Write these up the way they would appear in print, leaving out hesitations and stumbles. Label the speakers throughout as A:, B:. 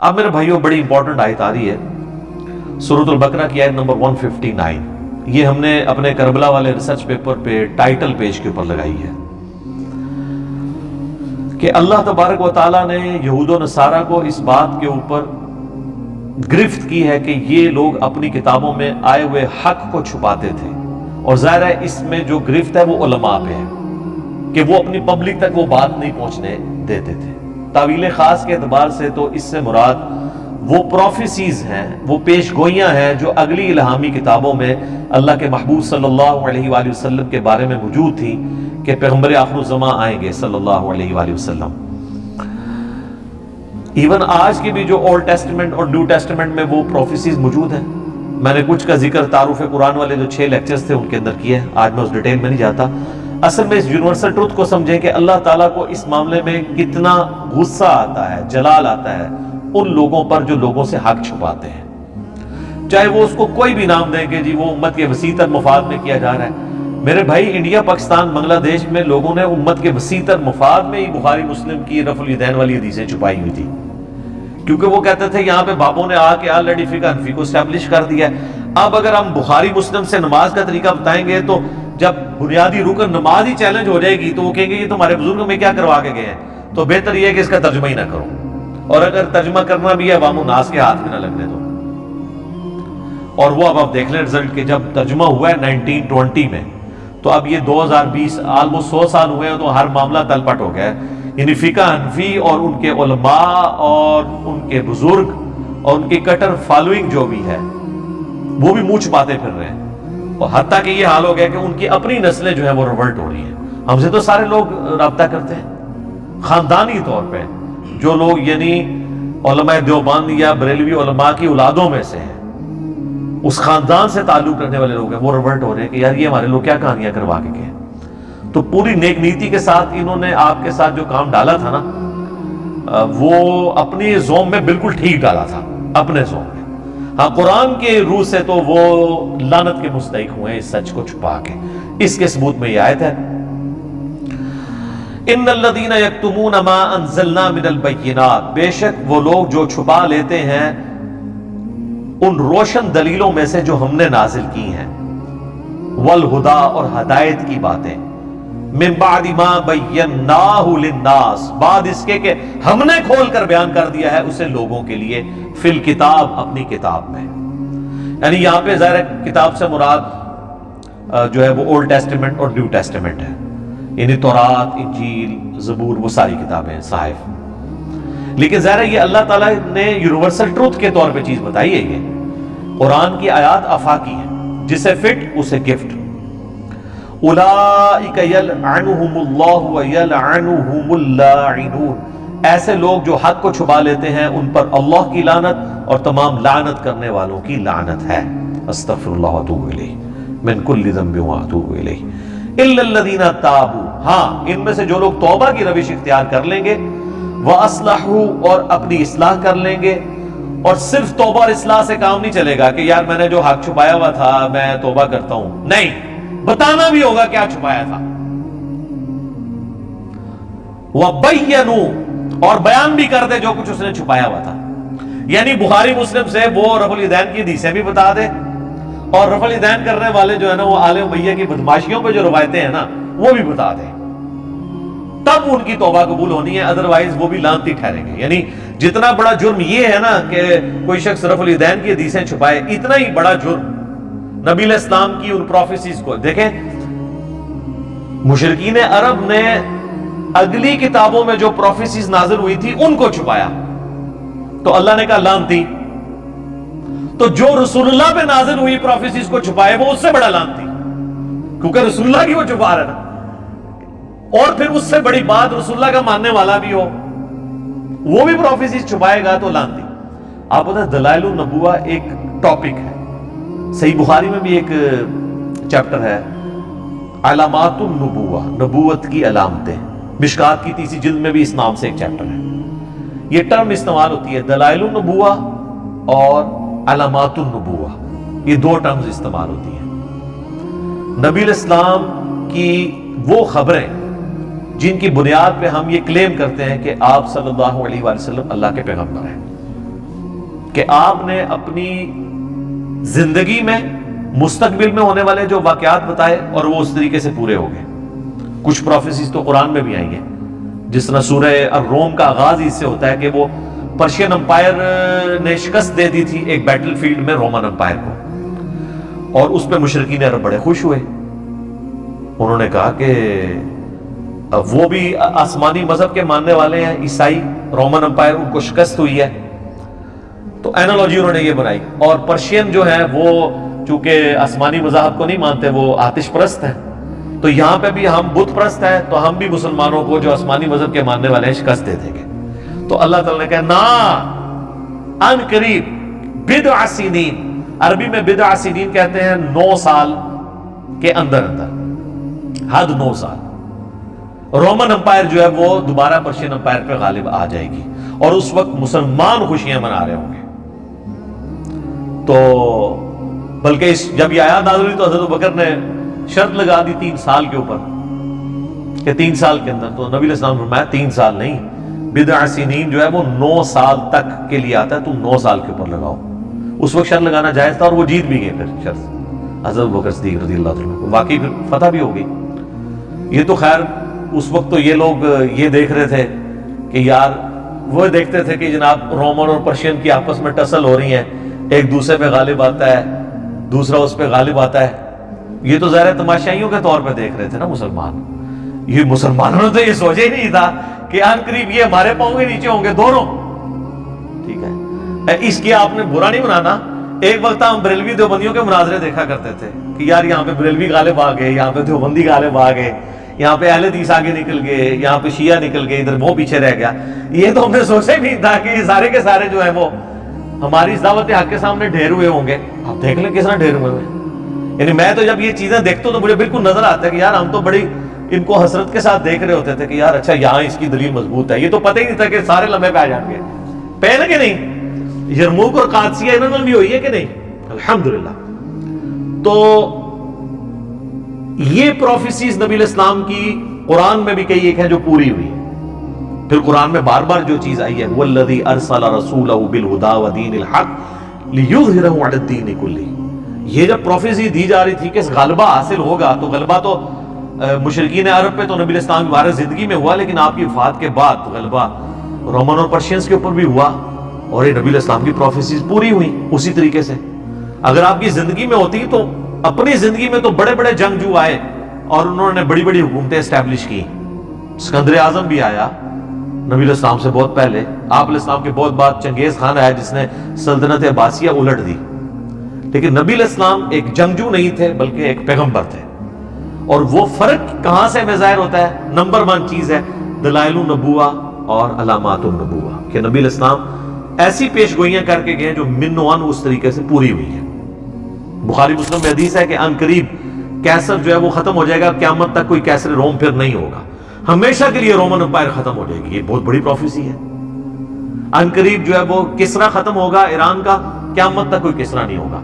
A: اب میرے بھائیوں بڑی امپورٹنٹ آیت آ رہی ہے، سورۃ البقرہ کی آیت نمبر 159. یہ ہم نے اپنے کربلا والے ریسرچ پیپر پہ ٹائٹل پیج کے اوپر لگائی ہے کہ اللہ تبارک و تعالیٰ نے یہود و نصارہ کو اس بات کے اوپر گرفت کی ہے کہ یہ لوگ اپنی کتابوں میں آئے ہوئے حق کو چھپاتے تھے، اور ظاہر ہے اس میں جو گرفت ہے وہ علماء پہ ہے کہ وہ اپنی پبلک تک وہ بات نہیں پہنچنے دیتے تھے. تعویل خاص کے اعتبار سے تو اس سے مراد وہ پروفیسیز ہیں، وہ پیش گوئیاں ہیں جو اگلی الہامی کتابوں میں اللہ کے محبوب صلی اللہ علیہ وآلہ وسلم کے بارے میں موجود تھی کہ پیغمبر آخر الزماں آئیں گے صلی اللہ علیہ وآلہ وسلم. ایون آج کی بھی جو اولڈ ٹیسٹمنٹ اور نیو ٹیسٹمنٹ میں وہ پروفیسیز موجود ہیں. میں نے کچھ کا ذکر تعارف قرآن والے جو 6 لیکچرز تھے ان کے اندر کیے ہیں، آج میں اس ڈیٹیل میں نہیں جاتا. اصل میں اس یونیورسل ٹروتھ کو سمجھیں کہ اللہ تعالیٰ کو اس معاملے میں کتنا غصہ آتا ہے، جلال آتا ہے ان لوگوں پر جو لوگوں سے حق چھپاتے ہیں، چاہے وہ اس کو کوئی بھی نام دیں کہ جی وہ امت کے وسیع تر مفاد میں کیا جا رہا ہے. میرے بھائی انڈیا، پاکستان، بنگلہ دیش میں لوگوں نے امت کے وسیع تر مفاد میں ہی بخاری مسلم کی رفع الیدین والی حدیثیں چھپائی ہوئی تھی، کیونکہ وہ کہتے تھے یہاں پہ بابوں نے آ کے آلریڈی فقہ حنفی کو اسٹیبلش کر دیا ہے. اب اگر ہم بخاری مسلم سے نماز کا طریقہ بتائیں گے تو جب بنیادی رکن نماز ہی چیلنج ہو جائے گی تو وہ کہیں گے یہ تمہارے بزرگوں میں کیا کروا کے گئے ہیں. تو بہتر یہ ہے کہ اس کا ترجمہ ہی نہ کرو، اور اگر ترجمہ کرنا بھی ہے عوام الناس کے ہاتھ میں نہ لگنے دو. اور وہ اب آپ دیکھ لیں رزلٹ کہ جب ترجمہ ہوا ہے 1920 میں، تو اب یہ 2020 آلموسٹ 100 سال ہوئے ہیں، تو ہر معاملہ تلپٹ ہو گیا ہے. یعنی فقہ حنفی اور ان کے علماء اور ان کے بزرگ اور ان کی کٹر فالوئنگ جو بھی ہے وہ بھی منہ چھپاتے پھر رہے ہیں، اور حتیٰ کہ یہ حال ہو گیا کہ ان کی اپنی نسلیں جو ہیں وہ ریورٹ ہو رہی ہیں. ہم سے تو سارے لوگ رابطہ کرتے ہیں خاندانی طور پہ، جو لوگ یعنی علماء دیوبند یا بریلوی علماء کی اولادوں میں سے ہیں، اس خاندان سے تعلق رکھنے والے لوگ ہیں، وہ ریورٹ ہو رہے ہیں کہ یار یہ ہمارے لوگ کیا کہانیاں کروا کے گئے. تو پوری نیک نیتی کے ساتھ انہوں نے آپ کے ساتھ جو کام ڈالا تھا نا، وہ اپنی زوم میں بالکل ٹھیک ڈالا تھا، اپنے زوم میں. ہاں قرآن کے روح سے تو وہ لعنت کے مستحق ہوئے اس سچ کو چھپا کے. اس کے ثبوت میں یہ آیت ہے، ان الذین یکتمون ما انزلنا من البینات، بے شک وہ لوگ جو چھپا لیتے ہیں ان روشن دلیلوں میں سے جو ہم نے نازل کی ہیں، والہدا، اور ہدایت کی باتیں، من بعد ما بیناہ للناس، بعد اس کے کہ ہم نے کھول کر بیان کر دیا ہے اسے لوگوں کے لیے، فی الکتاب، اپنی کتاب میں. یعنی یہاں پہ ظاہر کتاب سے مراد جو ہے وہ اولڈ ٹیسٹمنٹ اور نیو ٹیسٹمنٹ ہے، یعنی تورات، انجیل، زبور، وہ ساری کتابیں، صحائف. لیکن ظاہر یہ اللہ تعالیٰ نے یونیورسل ٹروتھ کے طور پہ چیز بتائی ہے. یہ قرآن کی آیات آفاقی ہیں، جسے فٹ اسے گفٹ. اولئک یلعنہم اللہ ویلعنہم اللاعنون، ایسے لوگ جو حق کو چھپا لیتے ہیں ان پر اللہ کی لعنت اور تمام لعنت کرنے والوں کی لعنت ہے. استغفر اللہ واتوب الیہ من کل ذنب واتوب الیہ الا الذین تابوا، ہاں ان میں سے جو لوگ توبہ کی روش اختیار کر لیں گے، واصلحوا، اور اپنی اصلاح کر لیں گے. اور صرف توبہ اور اصلاح سے کام نہیں چلے گا کہ یار میں نے جو حق چھپایا ہوا تھا میں توبہ کرتا ہوں، نہیں، بتانا بھی ہوگا کیا چھپایا تھا. وَبَيَّنُوا، اور بیان بھی کر دے جو کچھ اس نے چھپایا ہوا تھا. یعنی بخاری مسلم سے وہ رفع الیدین کی حدیثیں بھی بتا دے، اور رفع الیدین کرنے والے جو ہے نا وہ آل امیہ کی بدماشیوں پہ جو روایتیں ہیں نا وہ بھی بتا دے، تب ان کی توبہ قبول ہونی ہے، ادروائز وہ بھی لعنتی ٹھہریں گے. یعنی جتنا بڑا جرم یہ ہے نا کہ کوئی شخص رفع الیدین کی حدیثیں چھپائے، اتنا ہی بڑا جرم نبی علیہ السلام کی ان پروفیسیز کو. دیکھیں مشرکین عرب نے اگلی کتابوں میں جو پروفیسیز نازل ہوئی تھی ان کو چھپایا، تو اللہ نے کہا لعنتی. تو جو رسول اللہ پہ نازل ہوئی پروفیسیز کو چھپائے وہ اس سے بڑا لعنتی، کیونکہ رسول اللہ کی وہ چھپا رہا نا. اور پھر اس سے بڑی بات رسول اللہ کا ماننے والا بھی ہو وہ بھی پروفیسیز چھپائے گا تو لعنتی. آپ پتہ دلائل النبوہ ایک ٹاپک ہے، صحیح بخاری میں بھی ایک چیپٹر ہے علامات النبوہ، نبوت کی علامتیں. مشکات کی تیسری جلد میں بھی اس نام سے ایک چیپٹر ہے. یہ ٹرم استعمال ہوتی ہے، دلائل النبوہ اور علامات النبوہ، یہ دو ٹرمز استعمال ہوتی ہیں. نبی علیہ السلام کی وہ خبریں جن کی بنیاد پہ ہم یہ کلیم کرتے ہیں کہ آپ صلی اللہ علیہ وآلہ وسلم اللہ کے پیغمبر ہیں. کہ آپ نے اپنی زندگی میں مستقبل میں ہونے والے جو واقعات بتائے اور وہ اس طریقے سے پورے ہو گئے. کچھ پروفیسیز تو قرآن میں بھی آئی ہیں، جس طرح سورہ الروم کا آغاز اس سے ہوتا ہے کہ وہ پرشین امپائر نے شکست دے دی تھی ایک بیٹل فیلڈ میں رومن امپائر کو، اور اس پہ مشرکین عرب بڑے خوش ہوئے. انہوں نے کہا کہ وہ بھی آسمانی مذہب کے ماننے والے ہیں، عیسائی، رومن امپائر، ان کو شکست ہوئی ہے. تو اینالوجی انہوں نے یہ بنائی. اور پرشین جو ہیں وہ چونکہ آسمانی مذاہب کو نہیں مانتے، وہ آتش پرست ہیں، تو یہاں پہ بھی ہم بت پرست ہیں، تو ہم بھی مسلمانوں کو جو آسمانی مذہب کے ماننے والے ہیں شکست دے دیں گے. تو اللہ تعالیٰ نے کہا نا، ان قریب بضع سنین، عربی میں بضع سنین کہتے ہیں 9 سال کے اندر اندر، حد 9 سال. رومن امپائر جو ہے وہ دوبارہ پرشین امپائر پہ غالب آ جائے گی، اور اس وقت مسلمان خوشیاں منا رہے ہوں گے. تو بلکہ جب یہ آیات نازل ہوئی تو حضرت ابوبکر نے شرط لگا دی 3 سال کے اوپر کہ 3 سال کے اندر. تو نبی علیہ السلام نے فرمایا 3 سال نہیں، بضع سنین جو ہے وہ 9 سال تک کے لیے آتا ہے، تم 9 سال کے اوپر لگاؤ. اس وقت شرط لگانا جائز تھا، اور وہ جیت بھی گئے پھر شرط. حضرت ابوبکر صدیق رضی اللہ عنہ کو واقعی پھر فتح بھی ہو گئی. یہ تو خیر اس وقت تو یہ لوگ یہ دیکھ رہے تھے کہ یار، وہ دیکھتے تھے کہ جناب رومن اور پرشین کی آپس میں ٹسل ہو رہی ہیں، ایک دوسرے پہ غالب آتا ہے، دوسرا اس پہ غالب آتا ہے. یہ تو ظاہر تماشائیوں کے طور پہ دیکھ رہے تھے نا مسلمان. یہ مسلمانوں نے تو یہ سوچا ہی نہیں تھا کہ ان قریب یہ ہمارے پاؤں کے نیچے ہوں گے دونوں. ٹھیک ہے، اس کی آپ نے برا نہیں بنانا. ایک وقت ہم بریلوی دیوبندیوں کے مناظرے دیکھا کرتے تھے کہ یار یہاں پہ بریلوی غالب آ گئے، یہاں پہ دیوبندی غالب آ گئے، یہاں پہ اہل حدیث آگے نکل گئے، یہاں پہ شیعہ نکل گئے، ادھر وہ پیچھے رہ گیا. یہ تو ہم نے سوچا ہی نہیں تھا کہ یہ سارے کے سارے جو ہیں وہ ہماری اس دعوت حق کے سامنے ڈھیر ہوئے ہوں گے. آپ دیکھ لیں کس طرح ڈھیر ہوئے ہیں. یعنی میں تو جب یہ چیزیں دیکھتا ہوں تو مجھے بالکل نظر آتا ہے کہ یار ہم تو بڑی ان کو حسرت کے ساتھ دیکھ رہے ہوتے تھے کہ یار اچھا یہاں اس کی دلیل مضبوط ہے. یہ تو پتہ ہی نہیں تھا کہ سارے لمحے پہ آ جائیں گے. پہلے کہ نہیں یرموک اور قادسیہ انہوں نے بھی ہوئی ہے کہ نہیں؟ الحمدللہ. تو یہ پروفیسیز نبی علیہ السلام کی قرآن میں بھی کئی ایک ہیں جو پوری ہوئی. پھر قرآن میں بار بار جو چیز آئی ہے والذی ارسل رسولہ بالہدی ودین الحق لیظہرہ علی الدین کلہ. یہ جب پروفیسی دی جا رہی تھی کہ غلبہ حاصل ہوگا، تو غلبہ تو مشرکین عرب پہ تو نبی علیہ السلام کی وارث زندگی میں ہوا، لیکن آپ کی وفات کے بعد غلبہ رومن اور پرشینز کے اوپر بھی ہوا، اور یہ نبی علیہ السلام کی پروفیسیز پوری ہوئی اسی طریقے سے. اگر آپ کی زندگی میں ہوتی تو اپنی زندگی میں تو بڑے بڑے جنگجو آئے اور انہوں نے بڑی بڑی حکومتیں اسٹیبلش کی. سکندر اعظم بھی آیا نبی علیہ السلام سے بہت پہلے. آپ علیہ السلام کے بہت بعد چنگیز خان آیا جس نے سلطنت عباسیہ الٹ دی. لیکن نبی علیہ السلام ایک جنگجو نہیں تھے بلکہ ایک پیغمبر تھے. اور وہ فرق کہاں سے ہمیں ظاہر ہوتا ہے؟ نمبر 1 چیز ہے دلائل النبوہ اور علامات النبوہ، کہ نبی علیہ السلام ایسی پیش گوئیاں کر کے گئے جو من و عن اس طریقے سے پوری ہوئی ہیں. بخاری مسلم میں حدیث ہے کہ ان قریب کیسر جو ہے وہ ختم ہو جائے گا، قیامت تک کوئی کیسر روم پھر نہیں ہوگا، ہمیشہ کے لیے رومن امپائر ختم ہو جائے گی. یہ بہت بڑی پروفیسی ہے. ان قریب جو ہے وہ کسرا ختم ہوگا ایران کا، قیامت تک کوئی کسرا نہیں ہوگا.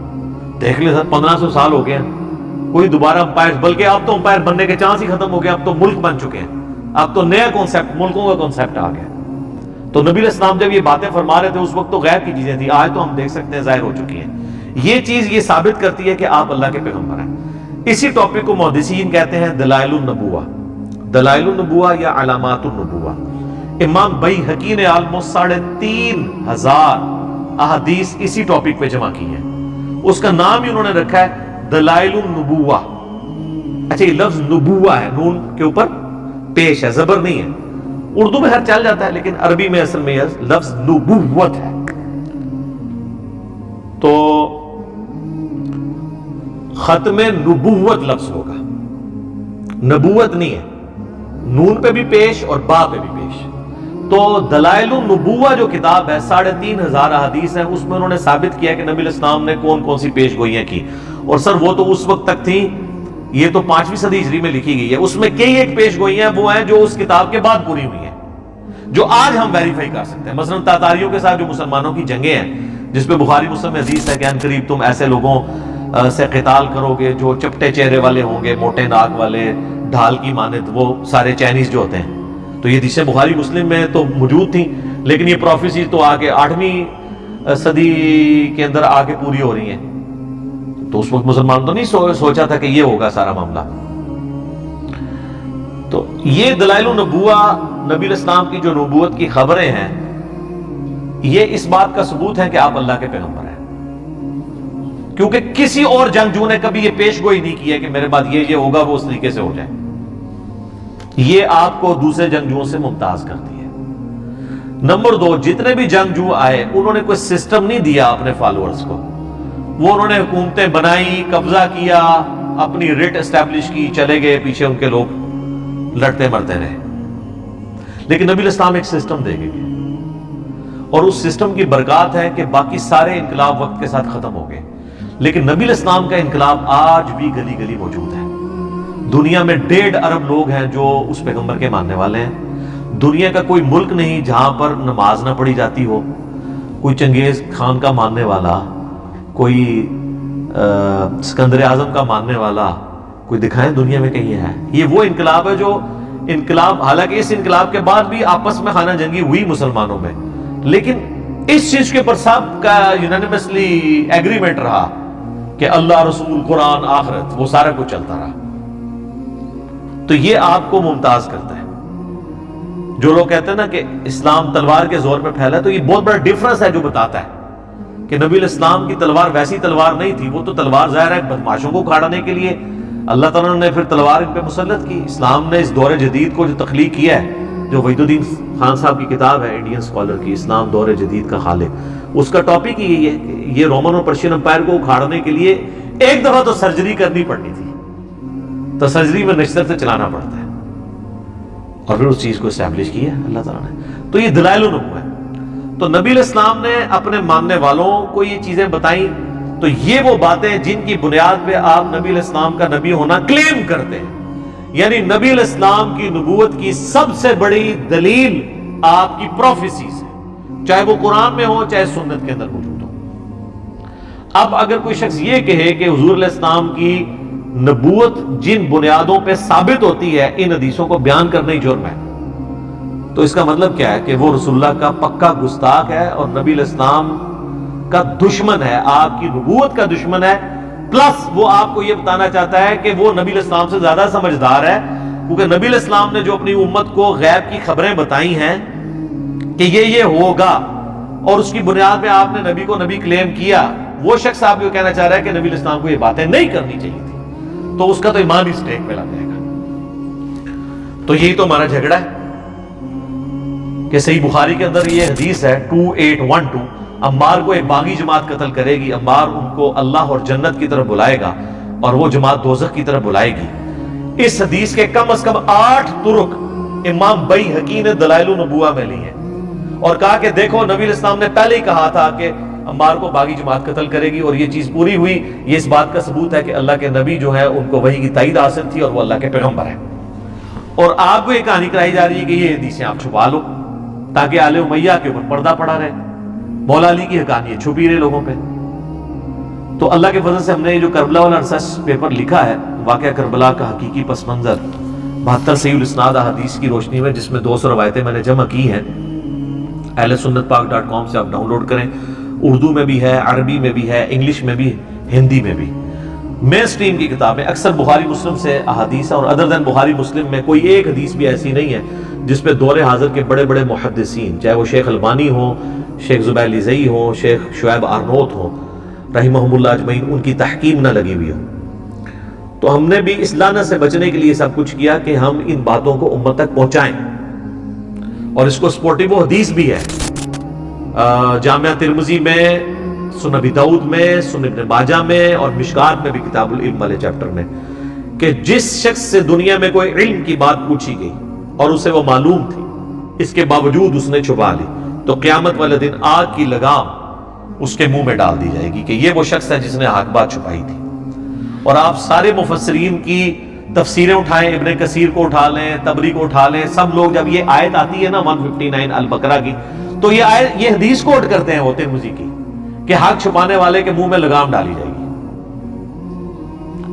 A: دیکھ لیں سر 1500 سال ہو گئے ہیں، کوئی دوبارہ امپائر، بلکہ اب تو امپائر بننے کے چانس ہی ختم ہو گئے. اب تو ملک بن چکے ہیں، اب تو نیا کانسیپٹ، ملکوں کا کانسیپٹ آ گیا. تو نبی علیہ السلام جب یہ باتیں فرما رہے تھے اس وقت تو غیب کی چیزیں تھیں، آج تو ہم دیکھ سکتے ہیں ظاہر ہو چکی ہیں. یہ چیز یہ ثابت کرتی ہے کہ آپ اللہ کے پیغمبر ہیں. اسی ٹاپک کو محدثین کہتے ہیں دلائل النبوہ، دلائل النبوہ یا علامات النبوہ. امام بیہقی نے آلموسٹ 3500 احادیث اسی ٹاپک پہ جمع کی ہیں. اس کا نام ہی انہوں نے رکھا ہے دلائل النبوہ. اچھا یہ لفظ نبوہ ہے، نون کے اوپر پیش ہے، زبر نہیں ہے. اردو میں ہر چل جاتا ہے لیکن عربی میں اصل میں یہ لفظ نبوت ہے. تو ختم نبوت لفظ ہوگا، نبوت نہیں ہے. نون پہ بھی پیش اور با پہ بھی پیش. تو دلائل النبوہ جو کتاب ہے 3500 احادیث ہیں، اس میں انہوں نے ثابت کیا کہ نبی علیہ السلام نے کون کون سی پیش گوئیاں کی. اور سر وہ تو اس وقت تک تھی، یہ تو 5ویں صدی ہجری میں لکھی گئی ہے. اس میں کئی ایک پیش گوئیاں وہ ہیں جو اس کتاب کے بعد پوری ہوئی ہیں، جو آج ہم ویریفائی کر سکتے ہیں. مثلا تاتاریوں کے ساتھ جو مسلمانوں کی جنگیں ہیں، جس پہ بخاری مسلم میں حدیث ہے کہ ان قریب تم ایسے لوگوں سے قتال کرو گے جو چپٹے چہرے والے ہوں گے، موٹے ناک والے، ڈھال کی مانند، وہ سارے چائنیز جو ہوتے ہیں. تو یہ حدیثیں بخاری مسلم میں تو موجود تھیں، لیکن یہ پروفیسی تو آگے 8ویں صدی کے اندر آ کے پوری ہو رہی ہیں، تو اس وقت مسلمان تو نہیں سوچا تھا کہ یہ ہوگا سارا معاملہ۔ تو یہ دلائل النبوہ، نبی الاسلام کی جو نبوت کی خبریں ہیں، یہ اس بات کا ثبوت ہے کہ آپ اللہ کے پیغمبر ہیں، کیونکہ کسی اور جنگجو نے کبھی یہ پیش گوئی نہیں کی ہے کہ میرے بعد یہ ہوگا، وہ اس طریقے سے ہو جائے۔ یہ آپ کو دوسرے جنگجوؤں سے ممتاز کرتی ہے۔ نمبر 2، جتنے بھی جنگجو آئے انہوں نے کوئی سسٹم نہیں دیا اپنے فالوورز کو، وہ انہوں نے حکومتیں بنائی، قبضہ کیا، اپنی ریٹ اسٹیبلش کی، چلے گئے، پیچھے ان کے لوگ لڑتے مرتے رہے۔ لیکن نبی الاسلام ایک سسٹم دے گئے، اور اس سسٹم کی برکات ہے کہ باقی سارے انقلاب وقت کے ساتھ ختم ہو گئے، لیکن نبی الاسلام کا انقلاب آج بھی گلی گلی موجود ہے۔ دنیا میں 1.5 ارب لوگ ہیں جو اس پیغمبر کے ماننے والے ہیں۔ دنیا کا کوئی ملک نہیں جہاں پر نماز نہ پڑھی جاتی ہو، کوئی چنگیز خان کا ماننے والا، کوئی سکندر اعظم کا ماننے والا، کوئی دکھائیں دنیا میں کہیں ہے؟ یہ وہ انقلاب ہے جو انقلاب، حالانکہ اس انقلاب کے بعد بھی آپس میں خانہ جنگی ہوئی مسلمانوں میں، لیکن اس چیز کے اوپر سب کا یونانیمسلی ایگریمنٹ رہا کہ اللہ، رسول، قرآن، آخرت، وہ سارا کچھ چلتا رہا۔ تو یہ آپ کو ممتاز کرتا ہے۔ جو لوگ کہتے ہیں نا کہ اسلام تلوار کے زور پہ پھیلا ہے، تو یہ بہت بڑا ڈیفرنس ہے جو بتاتا ہے کہ نبی الاسلام کی تلوار ویسی تلوار نہیں تھی، وہ تو تلوار ظاہر ہے بدماشوں کو اکھاڑنے کے لیے اللہ تعالیٰ نے پھر تلوار ان پہ مسلط کی۔ اسلام نے اس دور جدید کو جو تخلیق کیا ہے، جو وحید الدین خان صاحب کی کتاب ہے انڈین اسکالر کی، اسلام دور جدید کا خالق، اس کا ٹاپک ہی یہی ہے کہ یہ رومن اور پرشین امپائر کو اکھاڑنے کے لیے ایک دفعہ تو سرجری کرنی پڑنی تھی، تو سرجری میں نشتر سے چلانا پڑتا ہے، اور پھر اس چیز کو اسٹیبلش کیا اللہ تعالیٰ نے۔ تو یہ دلائل النبوہ ہے۔ تو نبی الاسلام نے اپنے ماننے والوں کو یہ چیزیں بتائیں، تو یہ وہ باتیں جن کی بنیاد پہ آپ نبی الاسلام کا نبی ہونا کلیم کرتے ہیں، یعنی نبی الاسلام کی نبوت کی سب سے بڑی دلیل آپ کی پروفیسیز ہے، چاہے وہ قرآن میں ہو چاہے سنت کے اندر موجود ہو۔ اب اگر کوئی شخص یہ کہے کہ حضور علیہ السلام کی نبوت جن بنیادوں پہ ثابت ہوتی ہے ان حدیثوں کو بیان کرنا ہی جرم ہے، تو اس کا مطلب کیا ہے کہ وہ رسول اللہ کا پکا گستاخ ہے اور نبی علیہ السلام کا دشمن ہے، آپ کی نبوت کا دشمن ہے، پلس وہ آپ کو یہ بتانا چاہتا ہے کہ وہ نبی علیہ السلام سے زیادہ سمجھدار ہے، کیونکہ نبی علیہ السلام نے جو اپنی امت کو غیب کی خبریں بتائی ہیں کہ یہ ہوگا، اور اس کی بنیاد پہ آپ نے نبی کو نبی کلیم کیا، وہ شخص آپ کو کہنا چاہ رہا ہے کہ نبی علیہ السلام کو یہ باتیں نہیں کرنی چاہیے تھی، تو اس کا تو ایمان ہی سٹیک پہ لگ جائے گا۔ تو یہی تو ہمارا جھگڑا ہے کہ صحیح بخاری کے اندر یہ حدیث ہے 2812، عمار کو ایک باغی جماعت قتل کرے گی، عمار ان کو اللہ اور جنت کی طرف بلائے گا اور وہ جماعت دوزخ کی طرف بلائے گی۔ اس حدیث کے کم از کم 8 طرق امام بیہقی نے دلائل النبوہ میں لی ہیں، اور کہا کہ دیکھو نبی علیہ السلام نے پہلے ہی کہا تھا کہ عمار کو باغی جماعت قتل کرے گی، اور یہ چیز پوری ہوئی۔ یہ اس بات کا ثبوت ہے کہ اللہ کے نبی جو ہے ان کو وحی کی تائید حاصل تھی اور وہ اللہ کے پیغمبر ہیں، اور آپ کو یہ کہانی کرائی جا رہی ہے کہ یہ حدیثیں آپ چھپا لو تاکہ آل امیہ کے اوپر پردہ پڑا رہے، مولا علی کی کہانی چھپی رہے لوگوں پہ۔ تو اللہ کے فضل سے ہم نے یہ جو کربلا والا ریسرچ پیپر لکھا ہے، واقعہ کربلا کا حقیقی پس منظر 72 صحیح الاسناد احادیث کی روشنی میں، جس میں 200 روایتیں میں نے جمع کی ہیں، اہل سنت پاک.com سے آپ ڈاؤن لوڈ کریں۔ اردو میں بھی ہے، عربی میں بھی ہے، انگلش میں بھی، ہندی میں بھی۔ مین سٹریم کی کتابیں اکثر بخاری مسلم سے احادیث ہیں، اور ادر دین بخاری مسلم میں کوئی ایک حدیث بھی ایسی نہیں ہے جس پہ دور حاضر کے بڑے بڑے محدثین، چاہے وہ شیخ البانی ہوں، شیخ زبیر لیزئی ہوں، شیخ شعیب آرنوت ہوں، رحمہم اللہ اجمعین، ان کی تحقیم نہ لگی ہوئی ہو۔ تو ہم نے بھی اس لعنت سے بچنے کے لیے سب کچھ کیا کہ ہم ان باتوں کو امت تک پہنچائیں، اور اس کو سپورٹیو حدیث بھی ہے جامعہ ترمذی میں، سنن ابی داؤد میں، سنن ابن ماجہ میں، اور مشکات میں بھی کتاب العلم والے چیپٹر میں، کہ جس شخص سے دنیا میں کوئی علم کی بات پوچھی گئی اور اسے وہ معلوم تھی، اس کے باوجود اس نے چھپا لی، تو قیامت والے دن آگ کی لگام اس کے منہ میں ڈال دی جائے گی کہ یہ وہ شخص ہے جس نے حق بات چھپائی تھی۔ اور آپ سارے مفسرین کی تفسیریں اٹھائیں، ابن کثیر کو اٹھا لیں، تبری کو اٹھا لیں، سب لوگ جب یہ آیت آتی ہے نا 159 البقرہ کی، تو یہ حدیث کوٹ کرتے ہیں وہ ترمذی کی کہ حق چھپانے والے کے منہ میں لگام ڈالی جائے گی۔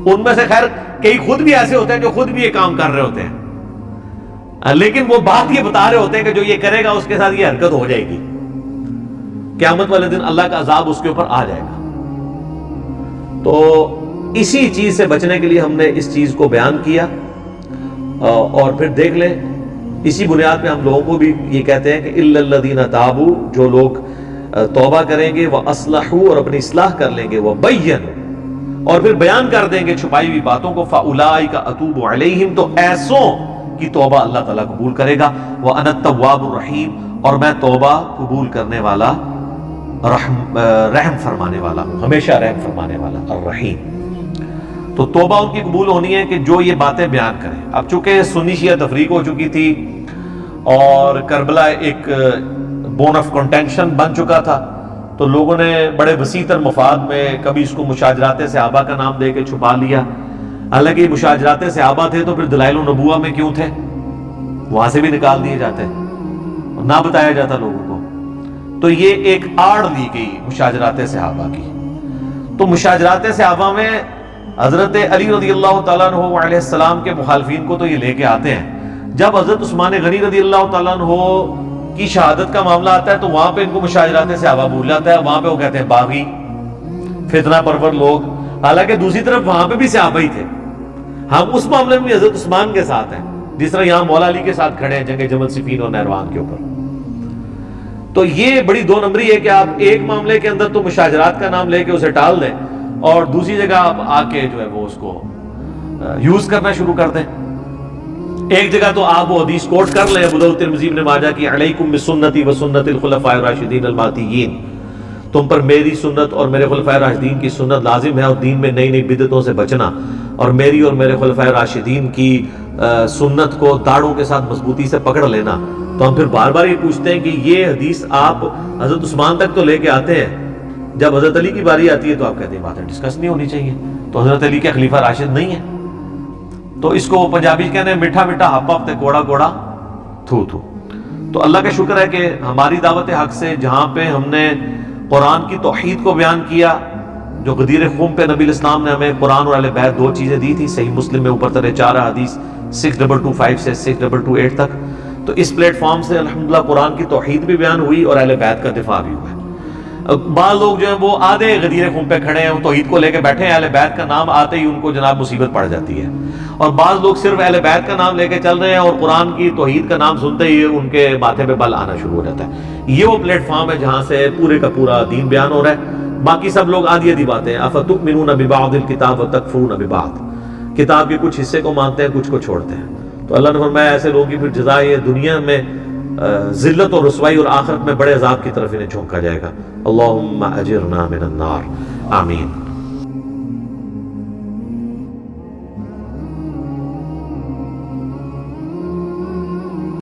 A: ان میں سے خیر کئی خود بھی ایسے ہوتے ہیں جو خود بھی یہ کام کر رہے ہوتے ہیں، لیکن وہ بات یہ بتا رہے ہوتے ہیں کہ جو یہ کرے گا اس کے ساتھ یہ حرکت ہو جائے گی۔ قیامت والے دن اللہ کا عذاب اس کے اوپر آ جائے گا۔ تو اسی چیز سے بچنے کے لیے ہم نے اس چیز کو بیان کیا، اور پھر دیکھ لیں اسی بنیاد پہ ہم لوگوں کو بھی یہ کہتے ہیں کہ الا الذین تابوا، جو لوگ توبہ کریں گے، واصلحوا، اور اپنی اصلاح کر لیں گے، وبینوا، اور پھر بیان کر دیں گے چھپائی ہوئی باتوں کو، فاولئک اتوب علیہم، تو ایسوں کی توبہ اللہ تعالیٰ قبول کرے گا، وانا التواب الرحیم، اور میں توبہ قبول کرنے والا، رحم فرمانے والا ہوں، ہمیشہ رحم فرمانے والا، الرحیم۔ تو توبہ ان کی قبول ہونی ہے کہ جو یہ باتیں بیان کریں۔ اب چونکہ سنی شیعہ تفریق ہو چکی تھی اور کربلا ایک بون آف کنٹینشن بن چکا تھا، تو لوگوں نے بڑے وسیع تر مفاد میں کبھی اس کو مشاجرات صحابہ کا نام دے کے چھپا لیا، حالانکہ یہ مشاجرات صحابہ تھے تو پھر دلائل النبوہ میں کیوں تھے؟ وہاں سے بھی نکال دیے جاتے، نہ بتایا جاتا لوگوں کو۔ تو یہ ایک آڑ دی گئی مشاجرات صحابہ کی۔ تو مشاجرات صحابہ میں حضرت علی رضی اللہ تعالیٰ عنہ علیہ السلام کے مخالفین کو تو یہ لے کے آتے ہیں، جب حضرت عثمان غنی رضی اللہ تعالیٰ عنہ کی شہادت کا معاملہ آتا ہے تو وہاں پہ ان کو مشاجرات صحابہ بھول جاتا ہے، وہاں پہ وہ کہتے ہیں باغی، فتنہ پرور لوگ، حالانکہ دوسری طرف وہاں پہ بھی صحابہ ہی تھے۔ ہم اس معاملے میں بھی حضرت عثمان کے ساتھ ہیں، جس طرح یہاں مولا علی کے ساتھ کھڑے ہیں جنگ جمل صفین اور نہروان کے اوپر۔ تو یہ بڑی دو نمبری ہے کہ آپ ایک معاملے کے اندر تو مشاجرات کا نام لے کے اسے ٹال دیں، اور دوسری جگہ آپ آ کے جو ہے وہ اس کو یوز کرنا شروع کر دیں۔ ایک جگہ تو آپ وہ حدیث کوٹ کر لیں ابو داؤد ترمذی ابن ماجہ کی، علیکم بسنتی وسنت الخلفاء الراشدین المہدیین، تم پر میری سنت اور میرے خلفائے راشدین کی سنت لازم ہے، اور دین میں نئی نئی بدعتوں سے بچنا، اور میری اور میرے خلفائے راشدین کی سنت کو داڑھوں کے ساتھ مضبوطی سے پکڑ لینا۔ تو ہم پھر بار بار یہ پوچھتے ہیں کہ یہ حدیث آپ حضرت عثمان تک تو لے کے آتے ہیں، جب حضرت علی کی باری آتی ہے تو آپ کہتے ہیں باتیں ڈسکس نہیں ہونی چاہیے، تو حضرت علی کے خلیفہ راشد نہیں ہے۔ تو اس کو پنجابی کہنے ہیں میٹھا میٹھا ہپ ہپ تے کوڑا کوڑا تھو تھو۔ تو اللہ کا شکر ہے کہ ہماری دعوت حق سے جہاں پہ ہم نے قرآن کی توحید کو بیان کیا، جو غدیر خم پہ نبی الاسلام نے ہمیں قرآن اور اہل بیت دو چیزیں دی تھی، صحیح مسلم میں اوپر ترے 4 حدیث 6225 سے 6228 تک، تو اس پلیٹ فارم سے الحمدللہ قرآن کی توحید بھی بیان ہوئی اور اہل بیت کا دفاع بھی ہوا ہے۔ بعض لوگ جو ہیں وہ آدھے غدیر خم پہ کھڑے ہیں، وہ توحید کو لے کے بیٹھے ہیں، اہل بیت کا نام آتے ہی ان کو جناب مصیبت پڑ جاتی ہے، اور بعض لوگ صرف اہل بیت کا نام لے کے چل رہے ہیں اور قرآن کی توحید کا نام سنتے ہی ان کے ماتھے پہ بل آنا شروع ہو جاتا ہے۔ یہ وہ پلیٹ فارم ہے جہاں سے پورے کا پورا دین بیان ہو رہا ہے، باقی سب لوگ آدھی آدھی باتیں، افتؤمنون ببعض الکتاب وتکفرون ببعض، کتاب کے کچھ حصے کو مانتے ہیں کچھ کو چھوڑتے ہیں۔ تو اللہ نے فرمایا ایسے لوگوں کی پھر جزا یہ دنیا میں ذلت اور رسوائی، اور آخرت میں بڑے عذاب کی طرف انہیں جھونکا جائے گا۔ اللہم اجرنا من النار، آمین۔